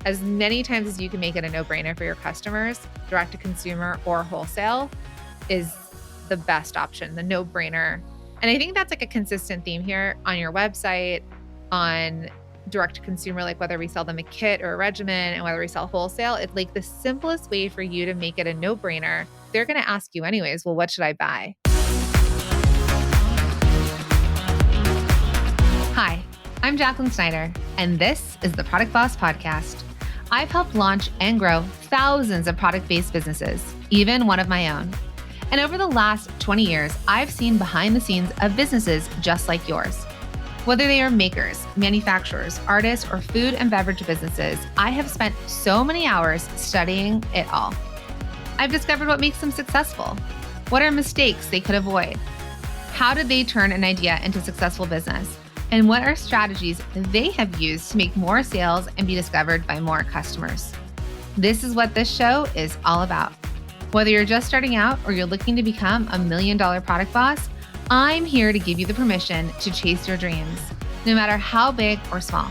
As many times as you can make it a no-brainer for your customers, direct to consumer or wholesale is the best option, the no-brainer. And I think that's like a consistent theme here on your website, on direct to consumer, like whether we sell them a kit or a regimen and whether we sell wholesale. It's like the simplest way for you to make it a no-brainer. They're going to ask you anyways, well, what should I buy? Hi, I'm Jacqueline Snyder, and this is the Product Boss Podcast. I've helped launch and grow thousands of product-based businesses, even one of my own. And over the last 20 years, I've seen behind the scenes of businesses just like yours. Whether they are makers, manufacturers, artists, or food and beverage businesses, I have spent so many hours studying it all. I've discovered what makes them successful. What are mistakes they could avoid? How did they turn an idea into successful business? And what are strategies they have used to make more sales and be discovered by more customers? This is what this show is all about. Whether you're just starting out or you're looking to become $1 million product boss, I'm here to give you the permission to chase your dreams, no matter how big or small.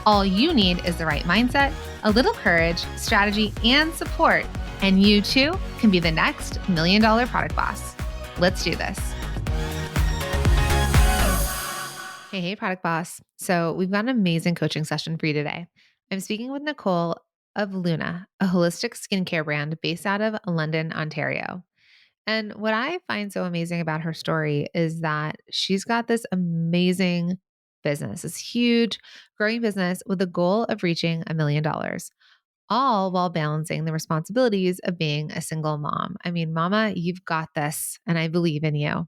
All you need is the right mindset, a little courage, strategy, and support, and you too can be the next $1 million product boss. Let's do this. Hey, product boss. So we've got an amazing coaching session for you today. I'm speaking with Nicole of Lunah, a holistic skincare brand based out of London, Ontario. And what I find so amazing about her story is that she's got this amazing business, this huge growing business with the goal of reaching $1 million, all while balancing the responsibilities of being a single mom. I mean, mama, you've got this, and I believe in you.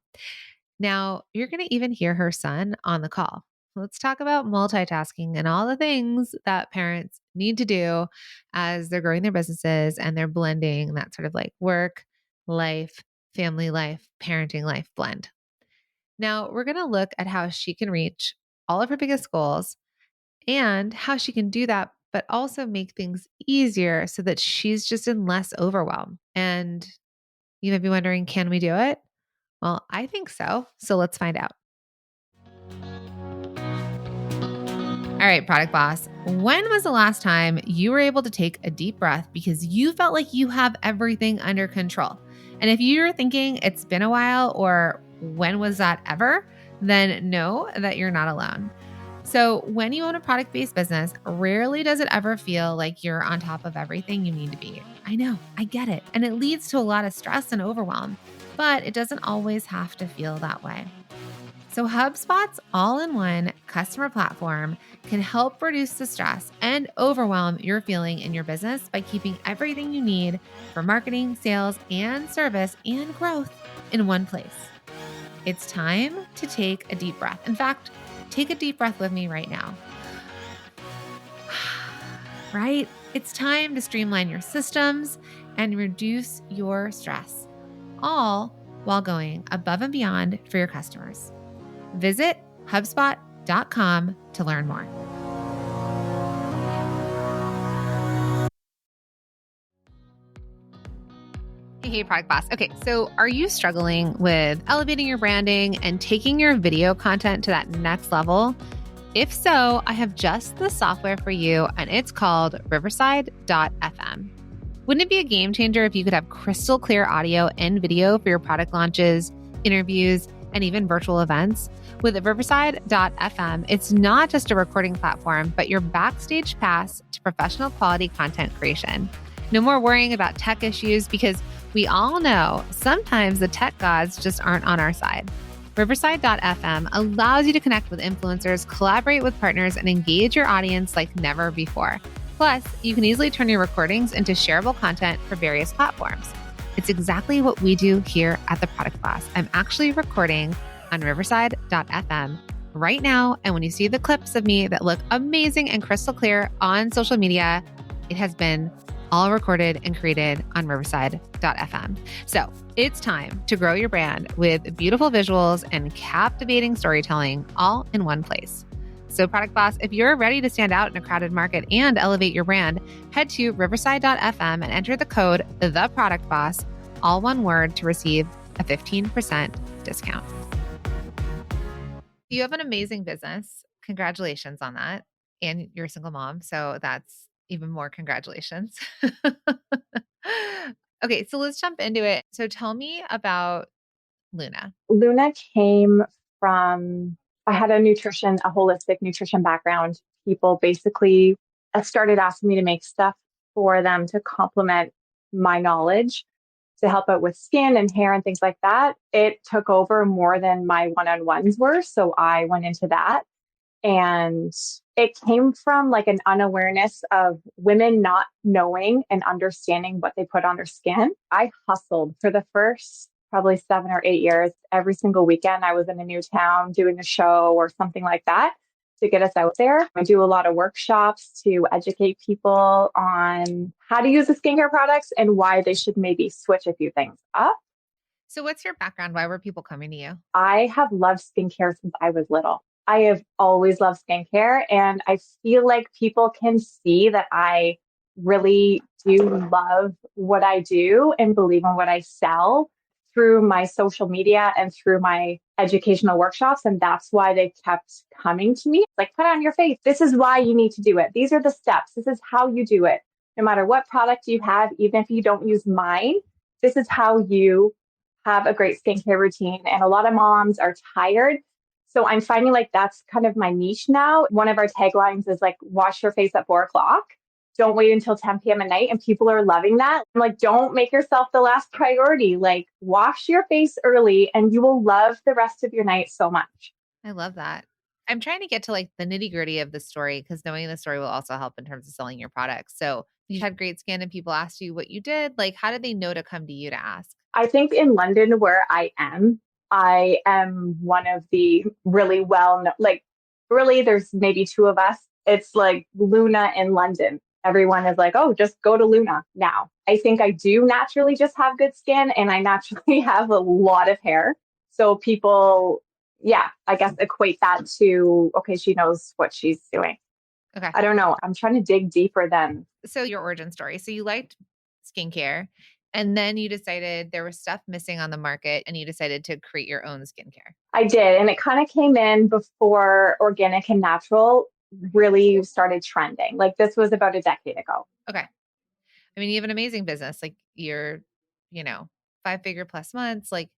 Now, you're going to even hear her son on the call. Let's talk about multitasking and all the things that parents need to do as they're growing their businesses and they're blending that sort of like work, life, family life, parenting life blend. Now, we're going to look at how she can reach all of her biggest goals and how she can do that, but also make things easier so that she's just in less overwhelm. And you might be wondering, can we do it? Well, I think so. So let's find out. All right, product boss, when was the last time you were able to take a deep breath because you felt like you have everything under control? And if you're thinking it's been a while or when was that ever, then know that you're not alone. So when you own a product-based business, rarely does it ever feel like you're on top of everything you need to be. I know, I get it. And it leads to a lot of stress and overwhelm, but it doesn't always have to feel that way. So HubSpot's all-in-one customer platform can help reduce the stress and overwhelm you're feeling in your business by keeping everything you need for marketing, sales, and service and growth in one place. It's time to take a deep breath. In fact, take a deep breath with me right now. Right? It's time to streamline your systems and reduce your stress, all while going above and beyond for your customers. Visit HubSpot.com to learn more. Hey, product boss. Okay, so are you struggling with elevating your branding and taking your video content to that next level? If so, I have just the software for you, and it's called Riverside.fm. Wouldn't it be a game changer if you could have crystal clear audio and video for your product launches, interviews, and even virtual events? With Riverside.fm, it's not just a recording platform, but your backstage pass to professional quality content creation. No more worrying about tech issues because we all know sometimes the tech gods just aren't on our side. Riverside.fm allows you to connect with influencers, collaborate with partners, and engage your audience like never before. Plus, you can easily turn your recordings into shareable content for various platforms. It's exactly what we do here at The Product Boss. I'm actually recording on Riverside.fm right now. And when you see the clips of me that look amazing and crystal clear on social media, it has been all recorded and created on Riverside.fm. So it's time to grow your brand with beautiful visuals and captivating storytelling all in one place. So Product Boss, if you're ready to stand out in a crowded market and elevate your brand, head to Riverside.fm and enter the code THEPRODUCTBOSS, all one word, to receive a 15% discount. You have an amazing business. Congratulations on that. And you're a single mom. So that's even more congratulations. Okay, so let's jump into it. So tell me about Lunah. Lunah came from, I had a holistic nutrition background. People basically started asking me to make stuff for them to complement my knowledge to help out with skin and hair and things like that. It took over more than my one-on-ones were. So I went into that. And it came from like an unawareness of women not knowing and understanding what they put on their skin. I hustled for the first probably 7 or 8 years. Every single weekend, I was in a new town doing a show or something like that to get us out there. I do a lot of workshops to educate people on how to use the skincare products and why they should maybe switch a few things up. So what's your background? Why were people coming to you? I have loved skincare since I was little. I have always loved skincare, and I feel like people can see that I really do love what I do and believe in what I sell through my social media and through my educational workshops. And that's why they kept coming to me. Like, put on your face. This is why you need to do it. These are the steps. This is how you do it. No matter what product you have, even if you don't use mine, this is how you have a great skincare routine. And a lot of moms are tired. So I'm finding like that's kind of my niche now. One of our taglines is like, wash your face at 4 o'clock. Don't wait until 10 p.m. at night. And people are loving that. I'm like, don't make yourself the last priority. Like, wash your face early and you will love the rest of your night so much. I love that. I'm trying to get to like the nitty gritty of the story because knowing the story will also help in terms of selling your products. So you had great skin and people asked you what you did. Like, how did they know to come to you to ask? I think in London, where I am one of the really well known, like, really, there's maybe two of us. It's like Lunah in London. Everyone is like, oh, just go to Lunah now. I think I do naturally just have good skin and I naturally have a lot of hair. So people, yeah, I guess equate that to, okay, she knows what she's doing. Okay. I don't know. I'm trying to dig deeper than. So your origin story. So you liked skincare and then you decided there was stuff missing on the market and you decided to create your own skincare. I did. And it kind of came in before organic and natural really started trending. Like, this was about a decade ago. Okay. I mean, you have an amazing business. Like you're, 5-figure plus months, like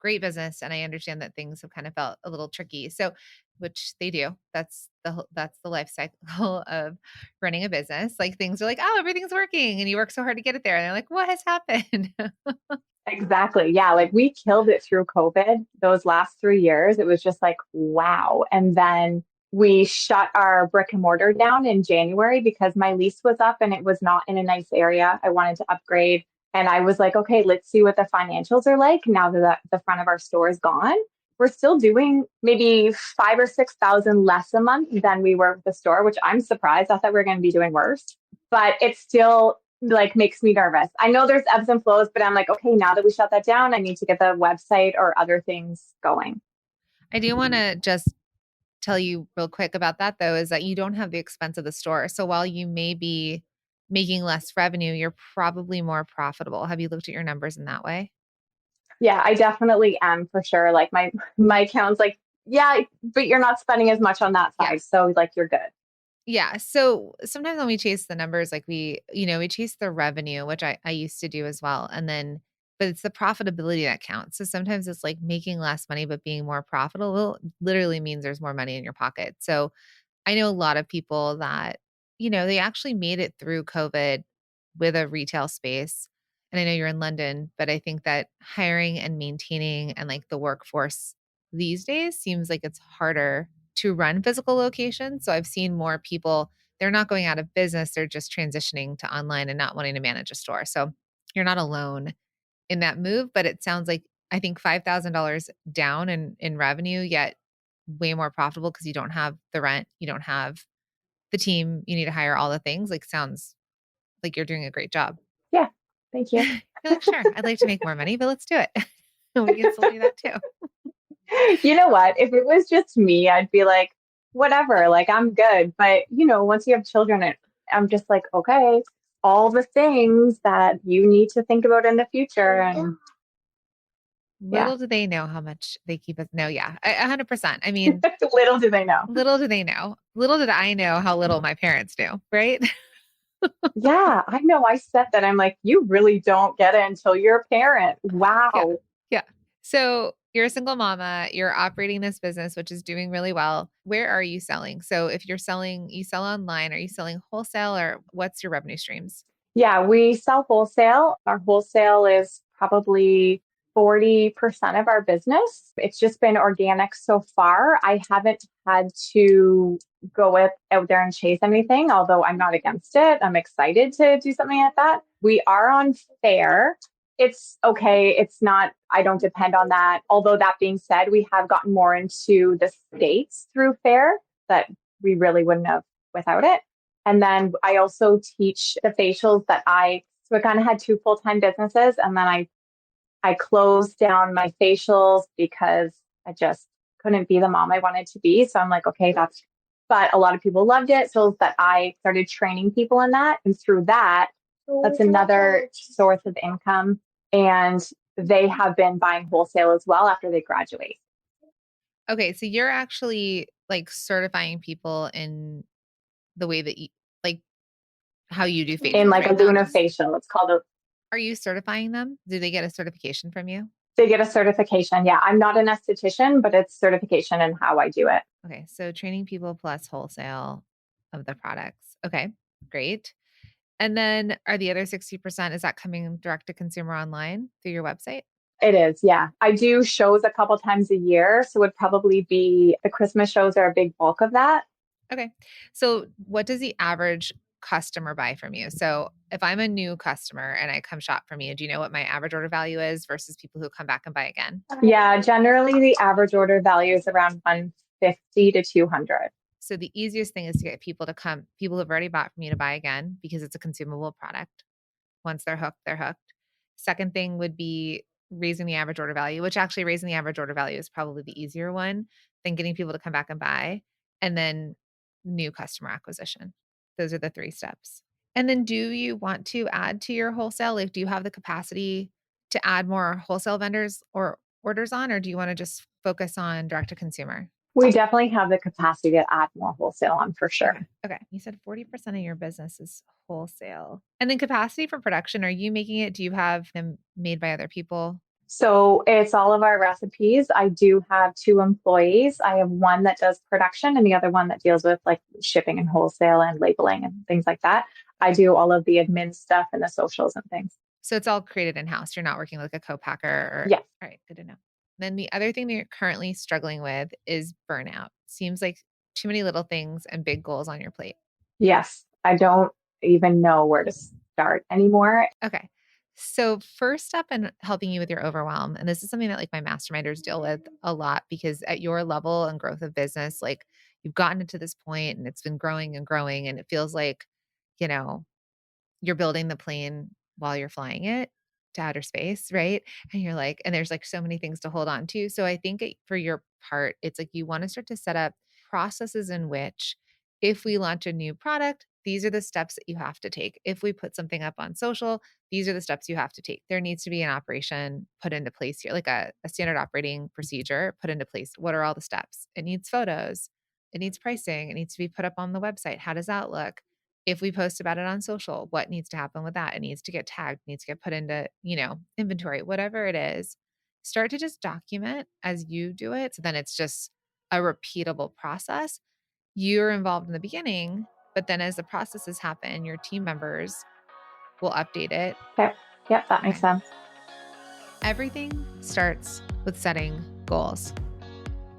great business. And I understand that things have kind of felt a little tricky. So, which they do. That's the life cycle of running a business. Like things are like, oh, everything's working, and you work so hard to get it there. And they're like, what has happened? Exactly. Yeah. Like, we killed it through COVID. Those last 3 years, it was just like, wow. And then we shut our brick and mortar down in January because my lease was up and it was not in a nice area. I wanted to upgrade. And I was like, okay, let's see what the financials are like now that the front of our store is gone. We're still doing maybe 5 or 6 thousand less a month than we were with the store, which I'm surprised. I thought we were going to be doing worse, but it's still like makes me nervous. I know there's ebbs and flows, but I'm like, okay, now that we shut that down, I need to get the website or other things going. I do want to just tell you real quick about that though, is that you don't have the expense of the store. So while you may be making less revenue, you're probably more profitable. Have you looked at your numbers in that way? Yeah, I definitely am for sure. Like, my account's like, yeah, but you're not spending as much on that Yeah. side. So like, you're good. Yeah. So sometimes when we chase the numbers, like we chase the revenue, which I used to do as well. And then, but it's the profitability that counts. So sometimes it's like making less money, but being more profitable literally means there's more money in your pocket. So I know a lot of people that, they actually made it through COVID with a retail space. And I know you're in London, but I think that hiring and maintaining and like the workforce these days seems like it's harder to run physical locations. So I've seen more people, they're not going out of business, they're just transitioning to online and not wanting to manage a store. So you're not alone in that move, but it sounds like I think $5,000 down in revenue, yet way more profitable because you don't have the rent, you don't have the team, you need to hire all the things. Like sounds like you're doing a great job. Yeah. Thank you. You're like, sure, I'd like to make more money, but let's do it. We can still do that too. You know what? If it was just me, I'd be like, whatever, like, I'm good. But, once you have children, I'm just like, okay, all the things that you need to think about in the future. And yeah, Little do they know how much they keep us. No, yeah, 100%. I mean, little do they know. little do they know. Little did I know how little my parents knew, right? Yeah, I know. I said that. I'm like, you really don't get it until you're a parent. Yeah. Wow. Yeah. So you're a single mama, you're operating this business, which is doing really well. Where are you selling? So if you're selling, you sell online, are you selling wholesale or what's your revenue streams? Yeah, we sell wholesale. Our wholesale is probably 40% of our business. It's just been organic so far. I haven't had to out there and chase anything, although I'm not against it. I'm excited to do something like that. We are on Fair. It's okay. It's not, I don't depend on that. Although that being said, we have gotten more into the States through Fair that we really wouldn't have without it. And then I also teach the facials so I kind of had two full-time businesses. And then I closed down my facials because I just couldn't be the mom I wanted to be. So I'm like, okay, but a lot of people loved it. So that I started training people in that. And through that, that's another source of income. And they have been buying wholesale as well after they graduate. Okay. So you're actually like certifying people in the way that you like how you do In facials, like a right? Lunah facial, it's called Are you certifying them? Do they get a certification from you? they get a certification. Yeah, I'm not an esthetician, but it's certification in how I do it. Okay. So training people plus wholesale of the products. Okay. Great. And then are the other 60%, is that coming direct to consumer online through your website? It is, yeah. I do shows a couple times a year, so it would probably be the Christmas shows are a big bulk of that. Okay. So what does the average customer buy from you? So if I'm a new customer and I come shop from you, do you know what my average order value is versus people who come back and buy again? Yeah, generally the average order value is around 150 to 200. So the easiest thing is to get people to come, people who've already bought from you to buy again because it's a consumable product. Once they're hooked, they're hooked. Second thing would be raising the average order value, which actually raising the average order value is probably the easier one than getting people to come back and buy. And then new customer acquisition. Those are the three steps. And then do you want to add to your wholesale? Like, do you have the capacity to add more wholesale vendors or orders on, or do you want to just focus on direct to consumer? We definitely have the capacity to add more wholesale on for sure. Okay. Okay. You said 40% of your business is wholesale. And then capacity for production, are you making it? Do you have them made by other people? So it's all of our recipes. I do have two employees. I have one that does production and the other one that deals with like shipping and wholesale and labeling and things like that. I do all of the admin stuff and the socials and things. So it's all created in house. You're not working like a co-packer or, Yes. all right, good to know. Then the other thing that you're currently struggling with is burnout. Seems like too many little things and big goals on your plate. Yes. I don't even know where to start anymore. Okay. So first step in helping you with your overwhelm, and this is something that like my masterminders deal with a lot because at your level and growth of business, like you've gotten it to this point and it's been growing and growing and it feels like, you know, you're building the plane while you're flying it to outer space, right? And you're like, and there's like so many things to hold on to. So I think for your part, it's like you want to start to set up processes in which if we launch a new product, these are the steps that you have to take. If we put something up on social, these are the steps you have to take. There needs to be an operation put into place here, like a standard operating procedure put into place. What are all the steps? It needs photos, it needs pricing, it needs to be put up on the website. How does that look? If we post about it on social, what needs to happen with that? It needs to get tagged, needs to get put into, inventory, whatever it is. Start to just document as you do it. So then it's just a repeatable process. You're involved in the beginning, but then as the processes happen, your team members will update it. Okay. Yep, that makes Okay. sense. Everything starts with setting goals.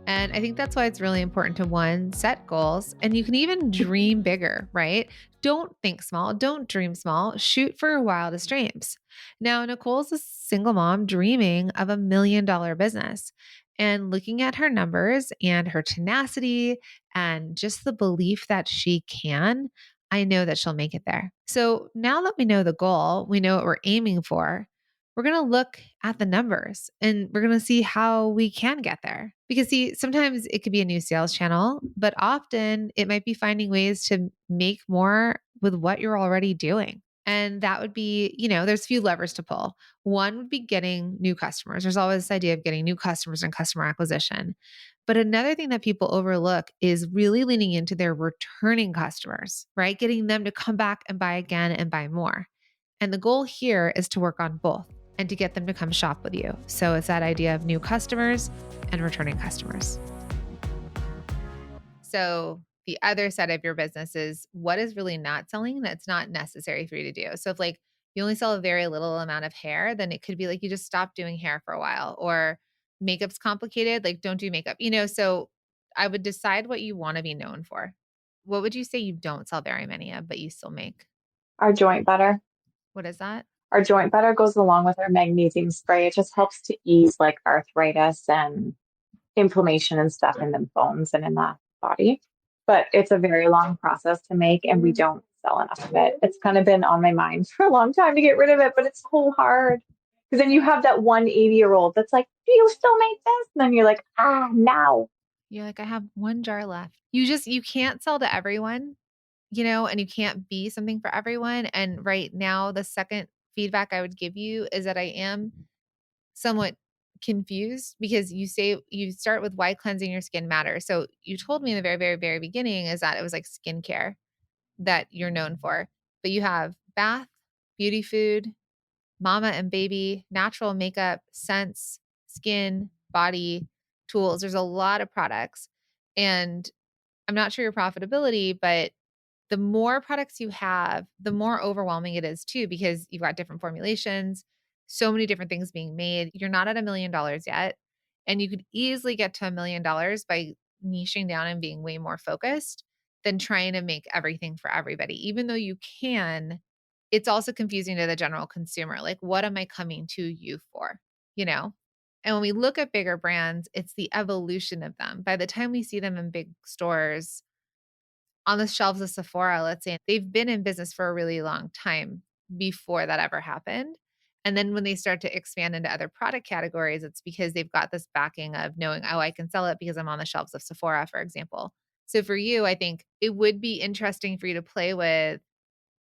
And I think that's why it's really important to one, set goals, and you can even dream bigger, right? Don't think small, don't dream small, shoot for your wildest dreams. Now, Nicole's a single mom dreaming of $1 million business and looking at her numbers and her tenacity and just the belief that she can, I know that she'll make it there. So now that we know the goal, we know what we're aiming for, we're going to look at the numbers and we're going to see how we can get there. Because, see, sometimes it could be a new sales channel, but often it might be finding ways to make more with what you're already doing. And that would be, there's a few levers to pull. One would be getting new customers. There's always this idea of getting new customers and customer acquisition. But another thing that people overlook is really leaning into their returning customers, right? Getting them to come back and buy again and buy more. And the goal here is to work on both and to get them to come shop with you. So it's that idea of new customers and returning customers. So the other side of your business is what is really not selling that's not necessary for you to do. So if like you only sell a very little amount of hair, then it could be like you just stop doing hair for a while, or makeup's complicated, like don't do makeup, so I would decide what you want to be known for. What would you say you don't sell very many of, but you still make? Our joint butter. What is that? Our joint butter goes along with our magnesium spray. It just helps to ease like arthritis and inflammation and stuff in the bones and in the body. But it's a very long process to make, and we don't sell enough of it. It's kind of been on my mind for a long time to get rid of it, but it's so hard. Because then you have that 180-year-old that's like, do you still make this? And then you're like, now. You're like, I have one jar left. You can't sell to everyone, and you can't be something for everyone. And right now, the second feedback I would give you is that I am somewhat confused, because you say you start with why cleansing your skin matters. So you told me in the very, very, very beginning is that it was like skincare that you're known for, but you have bath, beauty food, mama and baby, natural makeup, scents, skin, body, tools. There's a lot of products, and I'm not sure your profitability, but the more products you have, the more overwhelming it is too, because you've got different formulations, so many different things being made. You're not at $1 million yet. And you could easily get to $1 million by niching down and being way more focused than trying to make everything for everybody. Even though you can, it's also confusing to the general consumer. Like, what am I coming to you for? And when we look at bigger brands, it's the evolution of them. By the time we see them in big stores, on the shelves of Sephora, let's say, they've been in business for a really long time before that ever happened. And then when they start to expand into other product categories, it's because they've got this backing of knowing, oh, I can sell it because I'm on the shelves of Sephora, for example. So for you, I think it would be interesting for you to play with,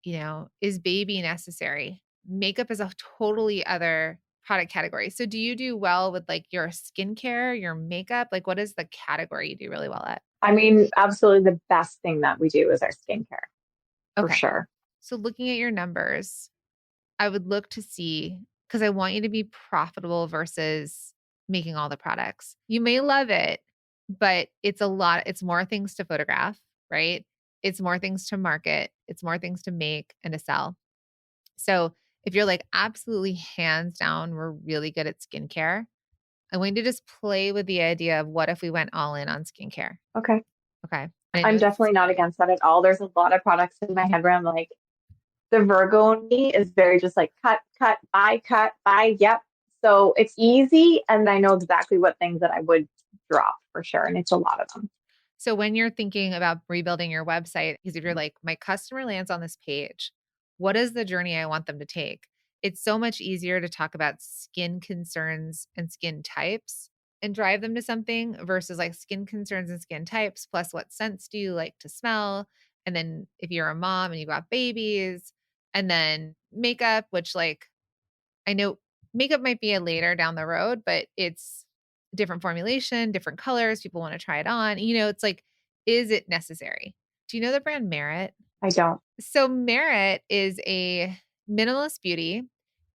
is baby necessary? Makeup is a totally other product category. So do you do well with like your skincare, your makeup? Like, what is the category you do really well at? I mean, absolutely the best thing that we do is our skincare, for sure. So looking at your numbers, I would look to see, because I want you to be profitable versus making all the products. You may love it, but it's a lot. It's more things to photograph, right? It's more things to market. It's more things to make and to sell. So if you're like, absolutely hands down, we're really good at skincare, I'm going to just play with the idea of what if we went all in on skincare? Okay. I'm definitely not against that at all. There's a lot of products in my head where I'm like, the Virgo in me is very just like cut, buy. Yep. So it's easy. And I know exactly what things that I would drop for sure. And it's a lot of them. So when you're thinking about rebuilding your website, because if you're like, my customer lands on this page, what is the journey I want them to take? It's so much easier to talk about skin concerns and skin types and drive them to something versus like skin concerns and skin types, plus what scents do you like to smell? And then if you're a mom and you've got babies, and then makeup, which like, I know makeup might be a later down the road, but it's different formulation, different colors. People want to try it on. It's like, is it necessary? Do you know the brand Merit? I don't. So Merit is a minimalist beauty.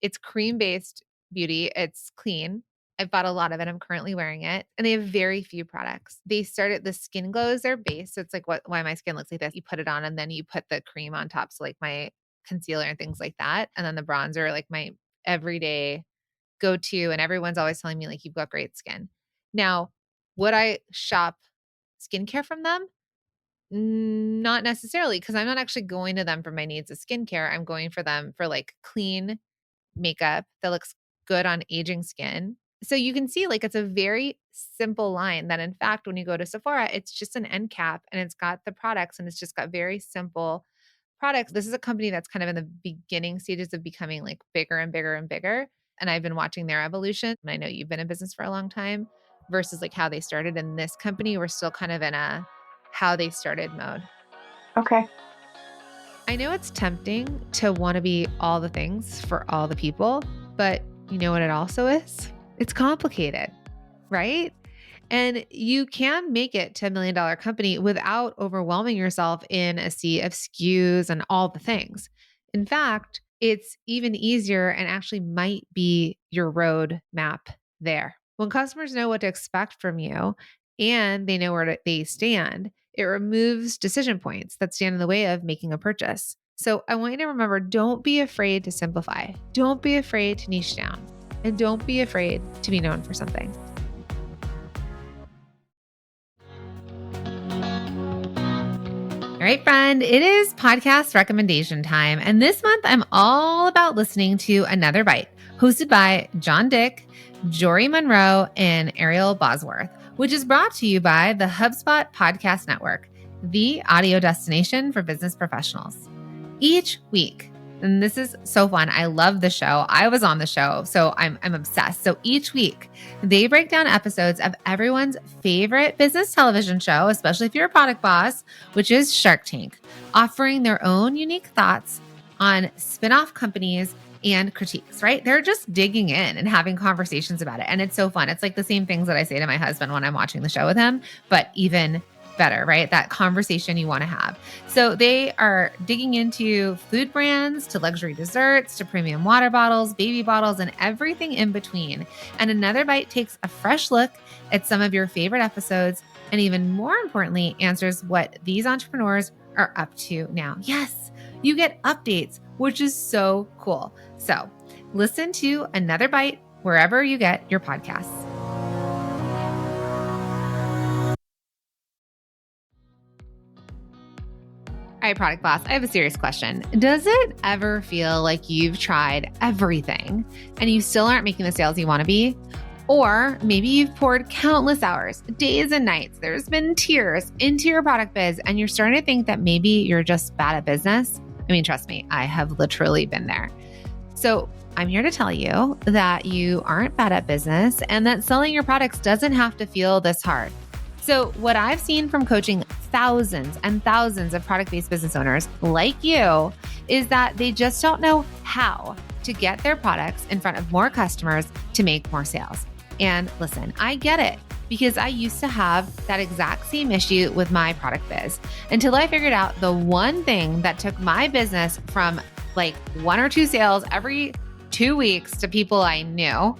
It's cream-based beauty. It's clean. I've bought a lot of it. I'm currently wearing it. And they have very few products. They started, the Skin Glow is their base. So it's like why my skin looks like this. You put it on and then you put the cream on top. So like my concealer and things like that. And then the bronzer, like my everyday go-to. And everyone's always telling me like, you've got great skin. Now, would I shop skincare from them? Not necessarily, because I'm not actually going to them for my needs of skincare. I'm going for them for like clean makeup that looks good on aging skin. So you can see like it's a very simple line that in fact, when you go to Sephora, it's just an end cap and it's got the products and it's just got very simple products. This is a company that's kind of in the beginning stages of becoming like bigger and bigger and bigger. And I've been watching their evolution. And I know you've been in business for a long time versus like how they started. In this company, we're still kind of in a how they started mode. Okay. I know it's tempting to want to be all the things for all the people, but you know what it also is? It's complicated, right? And you can make it to $1 million company without overwhelming yourself in a sea of SKUs and all the things. In fact, it's even easier and actually might be your road map there. When customers know what to expect from you and they know they stand, it removes decision points that stand in the way of making a purchase. So I want you to remember, don't be afraid to simplify. Don't be afraid to niche down. And don't be afraid to be known for something. All right, friend, it is podcast recommendation time. And this month, I'm all about listening to Another Bite, hosted by John Dick, Jory Monroe, and Ariel Bosworth, which is brought to you by the HubSpot Podcast Network, the audio destination for business professionals. Each week, and this is so fun. I love the show. I was on the show, so I'm obsessed. So each week, they break down episodes of everyone's favorite business television show, especially if you're a product boss, which is Shark Tank, offering their own unique thoughts on spin-off companies and critiques, right? They're just digging in and having conversations about it. And it's so fun. It's like the same things that I say to my husband when I'm watching the show with him, but even better, right? That conversation you want to have. So they are digging into food brands to luxury desserts to premium water bottles, baby bottles, and everything in between. And Another Bite takes a fresh look at some of your favorite episodes and, even more importantly, answers what these entrepreneurs are up to now. Yes, you get updates, which is so cool. So listen to Another Bite wherever you get your podcasts. All right, Product Boss, I have a serious question. Does it ever feel like you've tried everything and you still aren't making the sales you want to be? Or maybe you've poured countless hours, days and nights, there's been tears into your product biz, and you're starting to think that maybe you're just bad at business? I mean, trust me, I have literally been there. So I'm here to tell you that you aren't bad at business and that selling your products doesn't have to feel this hard. So what I've seen from coaching thousands and thousands of product-based business owners like you is that they just don't know how to get their products in front of more customers to make more sales. And listen, I get it, because I used to have that exact same issue with my product biz until I figured out the one thing that took my business from like 1 or 2 sales every 2 weeks to people I knew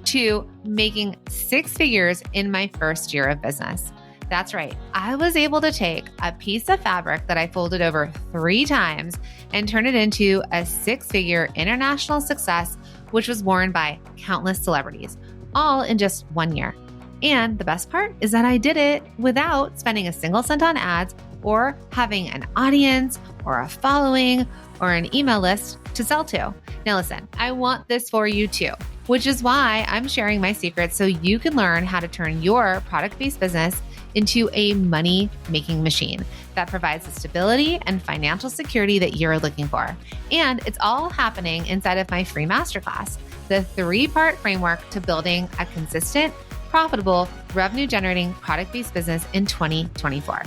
to making 6 figures in my first year of business. That's right. I was able to take a piece of fabric that I folded over 3 times and turn it into a 6-figure international success, which was worn by countless celebrities, all in just 1 year. And the best part is that I did it without spending a single cent on ads or having an audience or a following or an email list to sell to. Now listen, I want this for you too, which is why I'm sharing my secrets so you can learn how to turn your product-based business into a money-making machine that provides the stability and financial security that you're looking for. And it's all happening inside of my free masterclass, the 3-part framework to building a consistent, profitable, revenue-generating product-based business in 2024.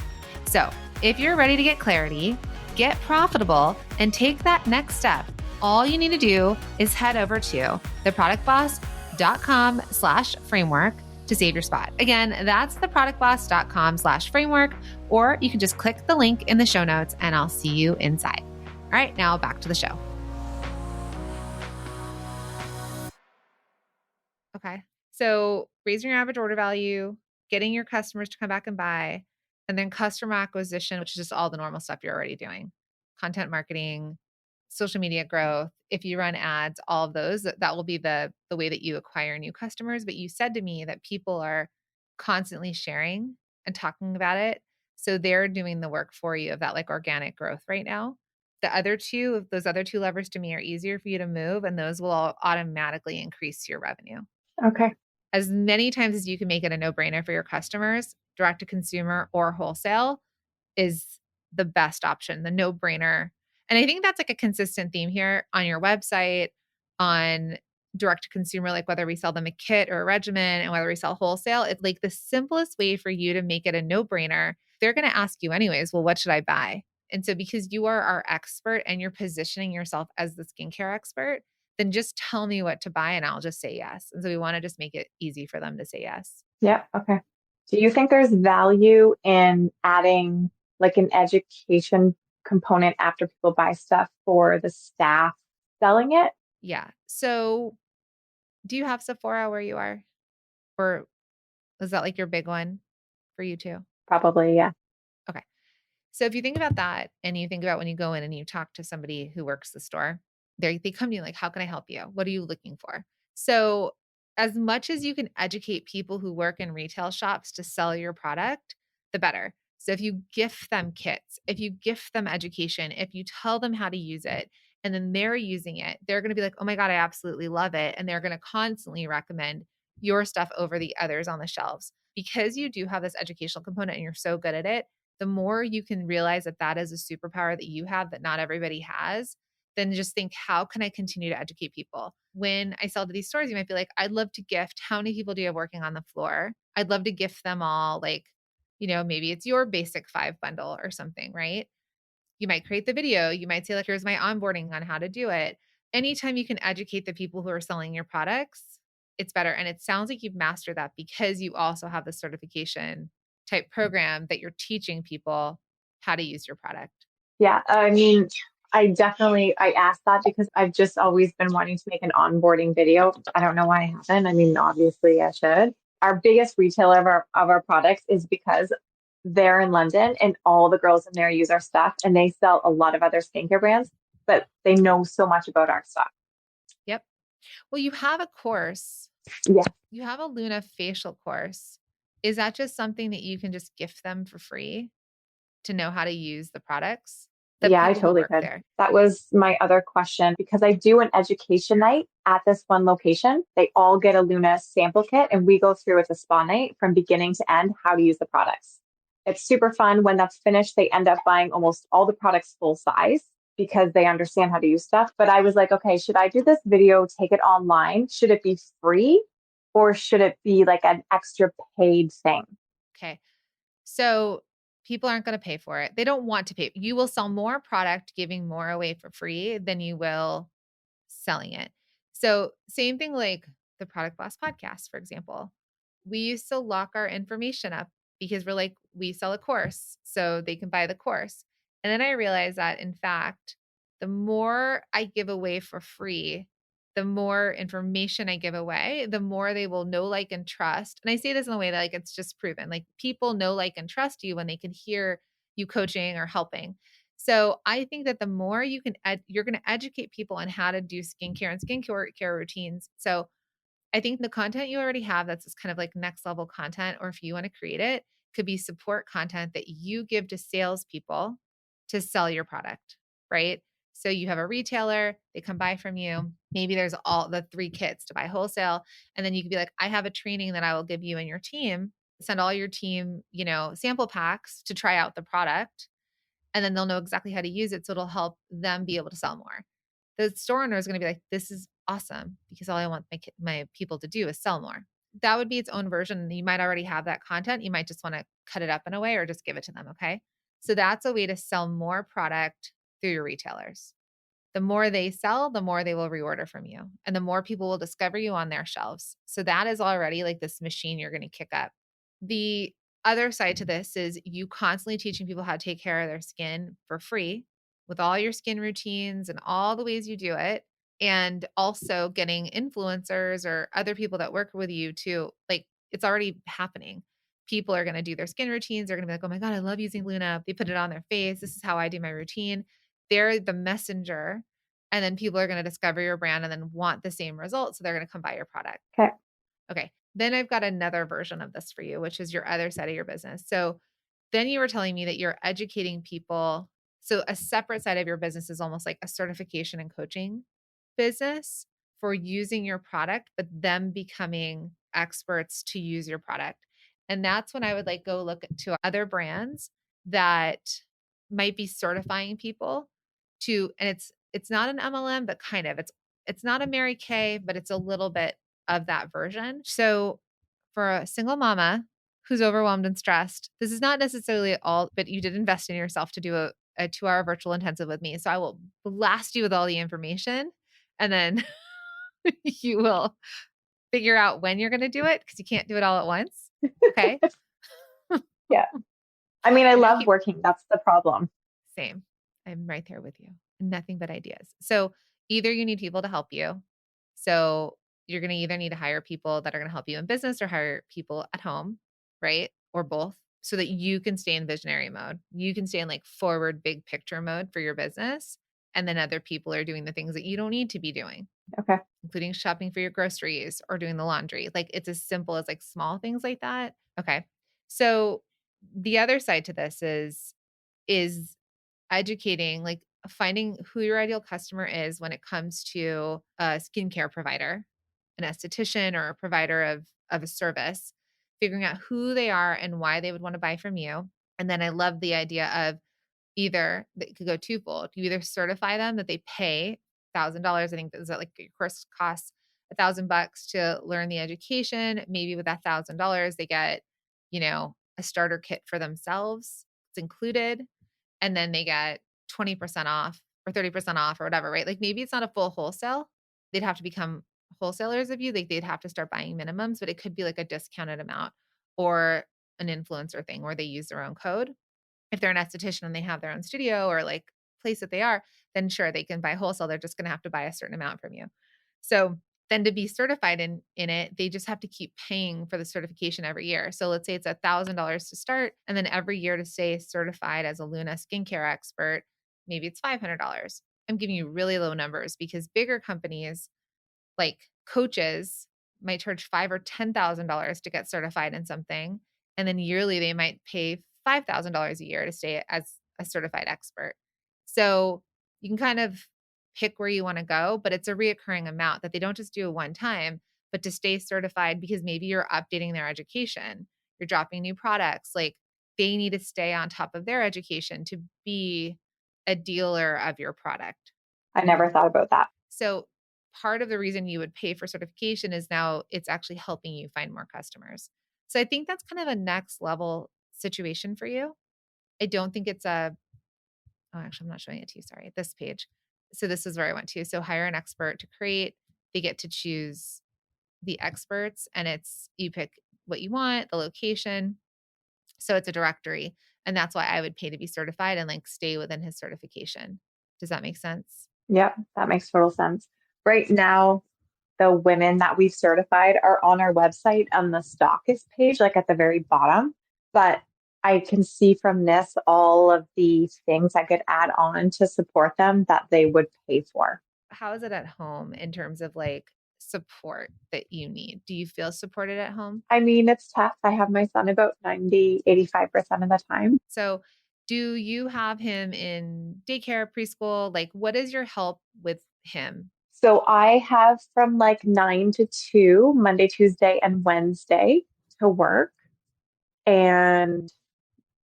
So if you're ready to get clarity, get profitable, and take that next step, all you need to do is head over to theproductboss.com/framework to save your spot. Again, that's theproductboss.com/framework, or you can just click the link in the show notes and I'll see you inside. All right, now back to the show. Okay. So raising your average order value, getting your customers to come back and buy, and then customer acquisition, which is just all the normal stuff you're already doing. Content marketing, social media growth. If you run ads, all of those, that will be the way that you acquire new customers. But you said to me that people are constantly sharing and talking about it. So they're doing the work for you of that like organic growth right now. Those other two levers to me are easier for you to move, and those will all automatically increase your revenue. Okay. As many times as you can make it a no-brainer for your customers, direct to consumer or wholesale is the best option, the no-brainer. And I think that's like a consistent theme here on your website, on direct to consumer, like whether we sell them a kit or a regimen and whether we sell wholesale. It's like the simplest way for you to make it a no-brainer. They're going to ask you anyways, well, what should I buy? And so because you are our expert and you're positioning yourself as the skincare expert, then just tell me what to buy and I'll just say yes. And so we want to just make it easy for them to say yes. Yeah. Okay. Do you think there's value in adding like an education component after people buy stuff for the staff selling it? Yeah. So do you have Sephora where you are? Or is that like your big one for you too? Probably, yeah. Okay. So if you think about that and you think about when you go in and you talk to somebody who works the store, they come to you like, how can I help you? What are you looking for? So as much as you can educate people who work in retail shops to sell your product, the better. So if you gift them kits, if you gift them education, if you tell them how to use it, and then they're using it, they're going to be like, oh my God, I absolutely love it. And they're going to constantly recommend your stuff over the others on the shelves. Because you do have this educational component and you're so good at it, the more you can realize that that is a superpower that you have that not everybody has, then just think, how can I continue to educate people? When I sell to these stores, you might be like, I'd love to gift. How many people do you have working on the floor? I'd love to gift them all, like, maybe it's your basic 5 bundle or something, right? You might create the video. You might say, like, here's my onboarding on how to do it. Anytime you can educate the people who are selling your products, it's better. And it sounds like you've mastered that because you also have the certification type program that you're teaching people how to use your product. Yeah, I mean, I asked that because I've just always been wanting to make an onboarding video. I don't know why I haven't. I mean, obviously I should. Our biggest retailer of our products is because they're in London and all the girls in there use our stuff and they sell a lot of other skincare brands, but they know so much about our stuff. Yep. Well, you have a course. Yeah. You have a Lunah facial course. Is that just something that you can just gift them for free to know how to use the products? The Yeah, I people who totally work could. there. That was my other question because I do an education night at this one location. They all get a Luna sample kit and we go through with a spa night from beginning to end how to use the products. It's super fun. When that's finished, they end up buying almost all the products full size because they understand how to use stuff. But I was like, okay, should I do this video, take it online? Should it be free or should it be like an extra paid thing? Okay. So people aren't going to pay for it. They don't want to pay. You will sell more product giving more away for free than you will selling it. So, same thing like the Product Boss podcast, for example. We used to lock our information up because we're like, we sell a course, so they can buy the course. And then I realized that, in fact, the more I give away for free, the more information I give away, the more they will know, like, and trust. And I say this in a way that, like, it's just proven. Like, people know, like, and trust you when they can hear you coaching or helping. So I think that the more you can, you're going to educate people on how to do skincare and skincare routines. So I think the content you already have, that's just kind of like next level content, or if you want to create it, could be support content that you give to salespeople to sell your product, right? So you have a retailer, they come buy from you. Maybe there's all the 3 kits to buy wholesale. And then you could be like, I have a training that I will give you and your team. Send all your team, sample packs to try out the product, and then they'll know exactly how to use it. So it'll help them be able to sell more. The store owner is going to be like, this is awesome because all I want my people to do is sell more. That would be its own version. You might already have that content. You might just want to cut it up in a way or just give it to them. Okay. So that's a way to sell more product through your retailers. The more they sell, the more they will reorder from you and the more people will discover you on their shelves. So that is already like this machine you're going to kick up. The other side to this is you constantly teaching people how to take care of their skin for free with all your skin routines and all the ways you do it. And also getting influencers or other people that work with you to, like, it's already happening. People are going to do their skin routines. They're going to be like, oh my God, I love using Lunah. They put it on their face. This is how I do my routine. They're the messenger. And then people are going to discover your brand and then want the same results. So they're going to come buy your product. Okay. Okay. Then I've got another version of this for you, which is your other side of your business. So then you were telling me that you're educating people. So a separate side of your business is almost like a certification and coaching business for using your product, but them becoming experts to use your product. And that's when I would like go look to other brands that might be certifying people to, and it's not an MLM, but kind of it's not a Mary Kay, but it's a little bit of that version. So for a single mama who's overwhelmed and stressed, this is not necessarily all, but you did invest in yourself to do a 2-hour virtual intensive with me. So I will blast you with all the information and then you will figure out when you're going to do it because you can't do it all at once. Okay. Yeah. I mean, I You're going to love keep working. That's the problem. same. I'm right there with you. Nothing but ideas. So either you need people to help you. So you're going to either need to hire people that are going to help you in business or hire people at home, right? Or both so that you can stay in visionary mode. You can stay in like forward big picture mode for your business. And then other people are doing the things that you don't need to be doing, Okay. including shopping for your groceries or doing the laundry. Like it's as simple as like small things like that. Okay. So the other side to this is educating, like finding who your ideal customer is when it comes to a skincare provider, an esthetician, or a provider of a service, figuring out who they are and why they would want to buy from you. And then I love the idea of either that it could go twofold. You either certify them that they pay $1,000. I think is that like your course costs $1,000 to learn the education. Maybe with $1,000, they get, a starter kit for themselves. It's included, and then they get 20% off or 30% off or whatever, right? Like maybe it's not a full wholesale. They'd have to become wholesalers of you. Like they'd have to start buying minimums, but it could be like a discounted amount or an influencer thing where they use their own code. If they're an esthetician and they have their own studio or like place that they are, then sure, they can buy wholesale. They're just going to have to buy a certain amount from you. So then to be certified in it, they just have to keep paying for the certification every year. So let's say it's $1,000 to start, and then every year to stay certified as a Lunah skincare expert, maybe it's $500. I'm giving you really low numbers because bigger companies like coaches might charge five or $10,000 to get certified in something, and then yearly they might pay $5,000 a year to stay as a certified expert. So you can kind of pick where you want to go, but it's a reoccurring amount that they don't just do one time, but to stay certified because maybe you're updating their education, you're dropping new products, like they need to stay on top of their education to be a dealer of your product. I never thought about that. So part of the reason you would pay for certification is now it's actually helping you find more customers. So I think that's kind of a next level situation for you. I don't think it's oh, actually, I'm not showing it to you. Sorry, this page. So this is where I went to. So hire an expert to create. They get to choose the experts and you pick what you want, the location. So it's a directory. And that's why I would pay to be certified and like stay within his certification. Does that make sense? Yep, that makes total sense. Right now, the women that we've certified are on our website on the stockist page, like at the very bottom. But I can see from this all of the things I could add on to support them that they would pay for. How is it at home in terms of like support that you need? Do you feel supported at home? I mean, it's tough. I have my son about 85% of the time. So, do you have him in daycare, preschool? Like, what is your help with him? So I have from like 9 to 2, Monday, Tuesday, and Wednesday to work, and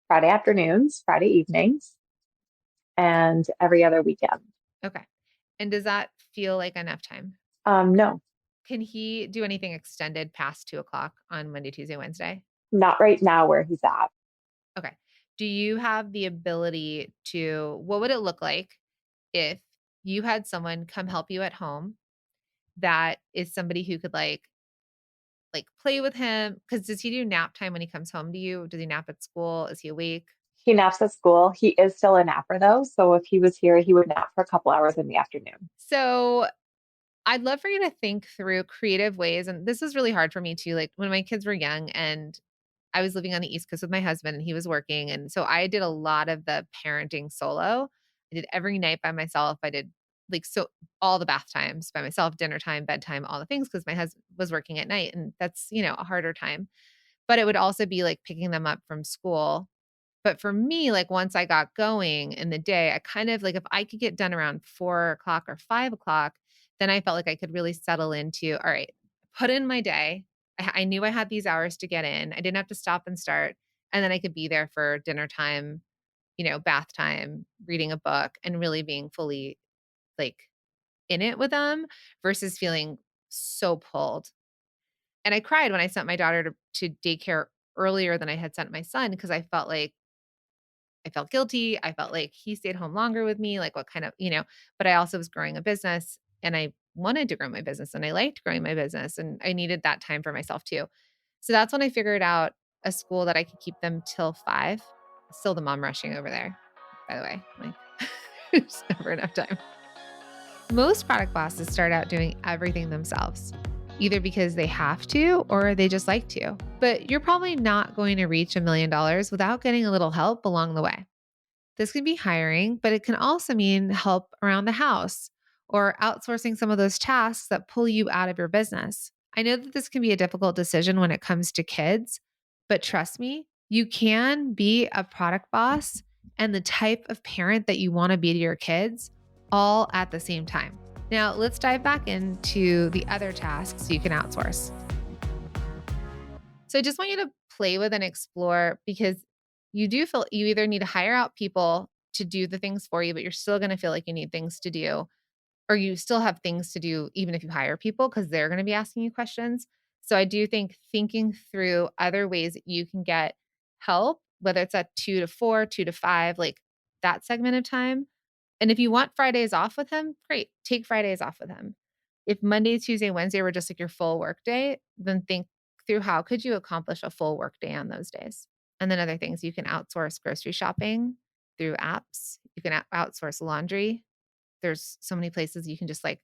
Friday afternoons, Friday evenings, and every other weekend. Okay. And does that feel like enough time? No, Can he do anything extended past 2 o'clock on Monday, Tuesday, Wednesday? not right now where he's at. Okay. Do you have the ability what would it look like if you had someone come help you at home that is somebody who could like play with him? Because does he do nap time when he comes home to you? Does he nap at school? Is he awake? He naps at school. He is still a napper though. So if he was here, he would nap for a couple hours in the afternoon. So I'd love for you to think through creative ways. And this is really hard for me too. Like when my kids were young and I was living on the East Coast with my husband and he was working. And so I did a lot of the parenting solo. I did every night by myself. I did so all the bath times by myself, dinner time, bedtime, all the things because my husband was working at night. And that's, a harder time. But it would also be like picking them up from school. But for me, like once I got going in the day, I kind of like if I could get done around 4 o'clock or 5 o'clock, then I felt like I could really settle into, all right, put in my day. I knew I had these hours to get in. I didn't have to stop and start. And then I could be there for dinner time, bath time, reading a book, and really being fully like in it with them versus feeling so pulled. And I cried when I sent my daughter to daycare earlier than I had sent my son because I felt guilty. I felt like he stayed home longer with me. Like, what kind of, but I also was growing a business and I wanted to grow my business and I liked growing my business and I needed that time for myself too. So that's when I figured out a school that I could keep them till 5. Still the mom rushing over there, by the way. Like, there's never enough time. Most product bosses start out doing everything themselves, either because they have to or they just like to. But you're probably not going to reach $1 million without getting a little help along the way. This can be hiring, but it can also mean help around the house or outsourcing some of those tasks that pull you out of your business. I know that this can be a difficult decision when it comes to kids, but trust me, you can be a product boss and the type of parent that you want to be to your kids all at the same time. Now, let's dive back into the other tasks you can outsource. So I just want you to play with and explore, because you do feel you either need to hire out people to do the things for you, but you're still going to feel like you need things to do, or you still have things to do even if you hire people because they're going to be asking you questions. So I do think thinking through other ways that you can get help, whether it's at 2 to 4, 2 to 5, like that segment of time. And if you want Fridays off with him, great, take Fridays off with him. If Monday, Tuesday, Wednesday were just like your full work day, then think through how could you accomplish a full work day on those days. And then other things, you can outsource grocery shopping through apps. You can outsource laundry. There's so many places you can just like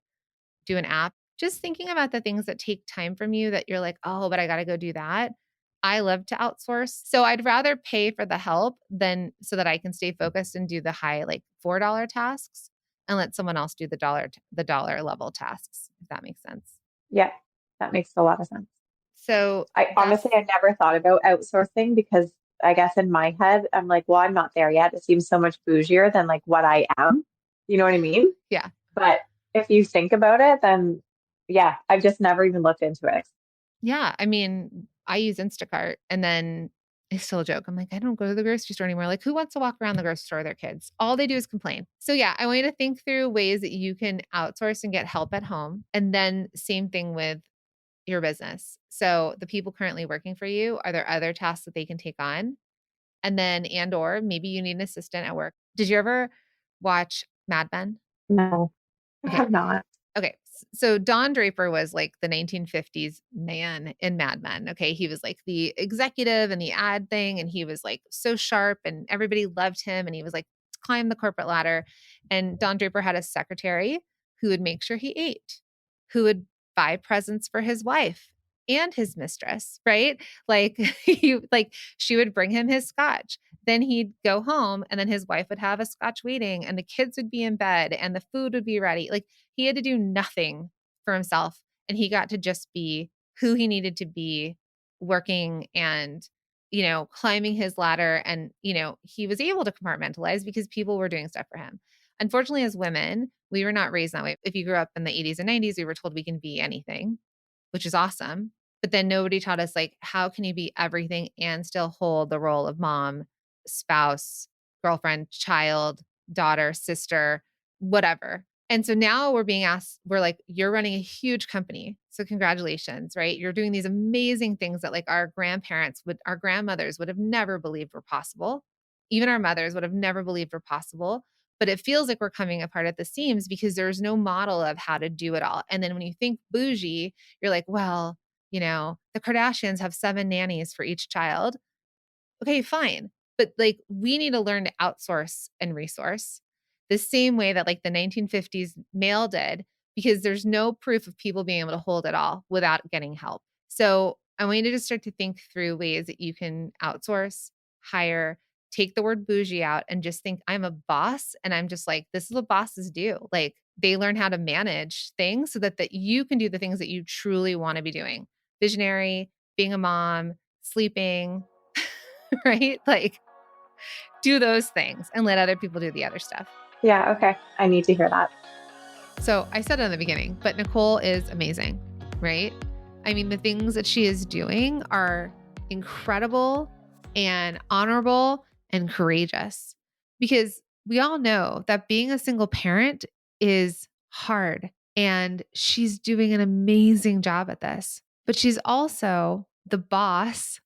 do an app. Just thinking about the things that take time from you that you're like, oh, but I got to go do that. I love to outsource. So I'd rather pay for the help than so that I can stay focused and do the high, like $4 tasks, and let someone else do the dollar level tasks, if that makes sense. Yeah, that makes a lot of sense. So I honestly, I never thought about outsourcing because I guess in my head, I'm like, well, I'm not there yet. It seems so much bougier than like what I am. You know what I mean? yeah. But if you think about it, then yeah, I've just never even looked into it. Yeah. I mean, I use Instacart, and then it's still a joke. I'm like, I don't go to the grocery store anymore. Like, who wants to walk around the grocery store with their kids? All they do is complain. So yeah, I want you to think through ways that you can outsource and get help at home. And then same thing with your business. So the people currently working for you, are there other tasks that they can take on? And then, or maybe you need an assistant at work. Did you ever watch Mad Men? No, I Okay. have not. Okay. So Don Draper was like the 1950s man in Mad Men. Okay. He was like the executive and the ad thing. And he was like so sharp and everybody loved him. And he was like, climb the corporate ladder. And Don Draper had a secretary who would make sure he ate, who would buy presents for his wife and his mistress, right? Like she would bring him his scotch. Then he'd go home and then his wife would have a scotch waiting and the kids would be in bed and the food would be ready. Like he had to do nothing for himself and he got to just be who he needed to be, working and, climbing his ladder. And, he was able to compartmentalize because people were doing stuff for him. Unfortunately, as women, we were not raised that way. If you grew up in the 80s and 90s, we were told we can be anything, which is awesome. But then nobody taught us, like, how can you be everything and still hold the role of mom, spouse, girlfriend, child, daughter, sister, whatever. And so now we're being asked, we're like, you're running a huge company. So congratulations, right? You're doing these amazing things that like our grandmothers would have never believed were possible. Even our mothers would have never believed were possible. But it feels like we're coming apart at the seams because there's no model of how to do it all. And then when you think bougie, you're like, well, the Kardashians have 7 nannies for each child. Okay, fine. But like we need to learn to outsource and resource the same way that like the 1950s male did, because there's no proof of people being able to hold it all without getting help. So I want you to just start to think through ways that you can outsource, hire, take the word bougie out and just think I'm a boss. And I'm just like, this is what bosses do. Like they learn how to manage things so that you can do the things that you truly want to be doing. Visionary, being a mom, sleeping, right? Like do those things and let other people do the other stuff. Yeah. Okay. I need to hear that. So I said it in the beginning, but Nicole is amazing, right? I mean, the things that she is doing are incredible and honorable and courageous, because we all know that being a single parent is hard and she's doing an amazing job at this. But she's also the boss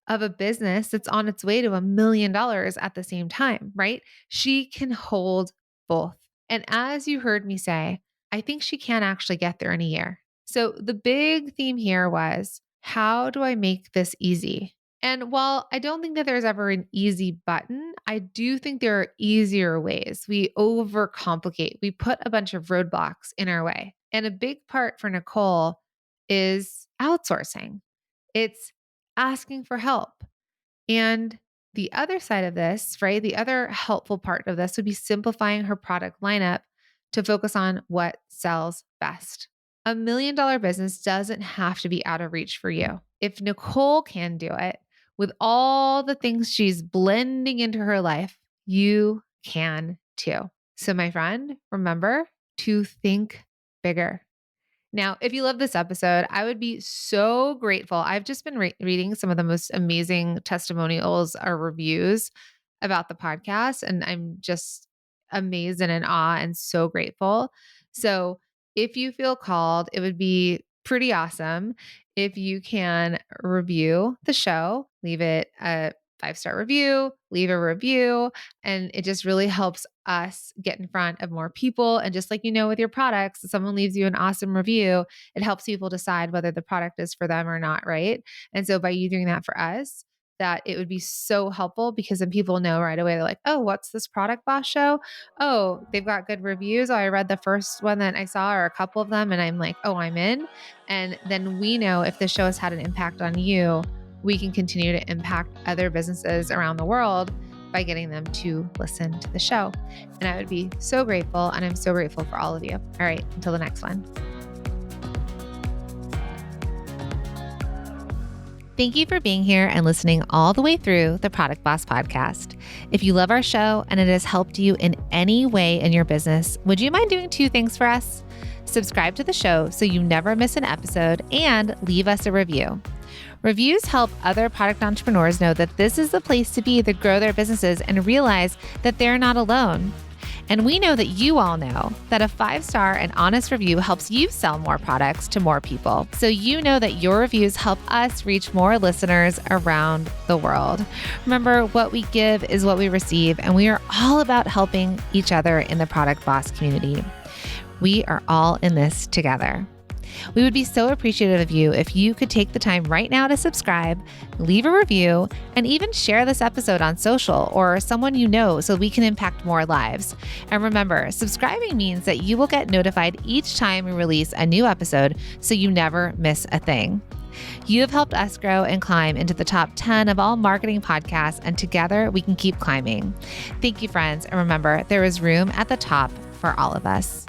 of a business that's on its way to $1 million at the same time, right? She can hold both. And as you heard me say, I think she can actually get there in a year. So the big theme here was, how do I make this easy? And while I don't think that there's ever an easy button, I do think there are easier ways. We overcomplicate, we put a bunch of roadblocks in our way. And a big part for Nicole is outsourcing, it's asking for help. And the other side of this, right? The other helpful part of this would be simplifying her product lineup to focus on what sells best. $1 million business doesn't have to be out of reach for you. If Nicole can do it with all the things she's blending into her life, you can too. So, my friend, remember to think bigger. Now, if you love this episode, I would be so grateful. I've just been reading some of the most amazing testimonials or reviews about the podcast, and I'm just amazed and in awe and so grateful. So, if you feel called, it would be pretty awesome if you can review the show, leave it a 5-star review, leave a review, and it just really helps us get in front of more people. And just like with your products, if someone leaves you an awesome review, it helps people decide whether the product is for them or not, right? And so by you doing that for us, that it would be so helpful, because then people know right away. They're like, oh, what's this Product Boss show? Oh, they've got good reviews. Oh, I read the first one that I saw, or a couple of them, and I'm like, oh, I'm in. And then we know if the show has had an impact on you, we can continue to impact other businesses around the world by getting them to listen to the show. And I would be so grateful. And I'm so grateful for all of you. All right, until the next one. Thank you for being here and listening all the way through the Product Boss podcast. If you love our show and it has helped you in any way in your business, would you mind doing 2 things for us? Subscribe to the show so you never miss an episode, and leave us a review. Reviews help other product entrepreneurs know that this is the place to be to grow their businesses and realize that they're not alone. And we know that you all know that a 5-star and honest review helps you sell more products to more people. So you know that your reviews help us reach more listeners around the world. Remember, what we give is what we receive, and we are all about helping each other in the Product Boss community. We are all in this together. We would be so appreciative of you if you could take the time right now to subscribe, leave a review, and even share this episode on social or someone you know, so we can impact more lives. And remember, subscribing means that you will get notified each time we release a new episode, so you never miss a thing. You have helped us grow and climb into the top 10 of all marketing podcasts, and together we can keep climbing. Thank you, friends. And remember, there is room at the top for all of us.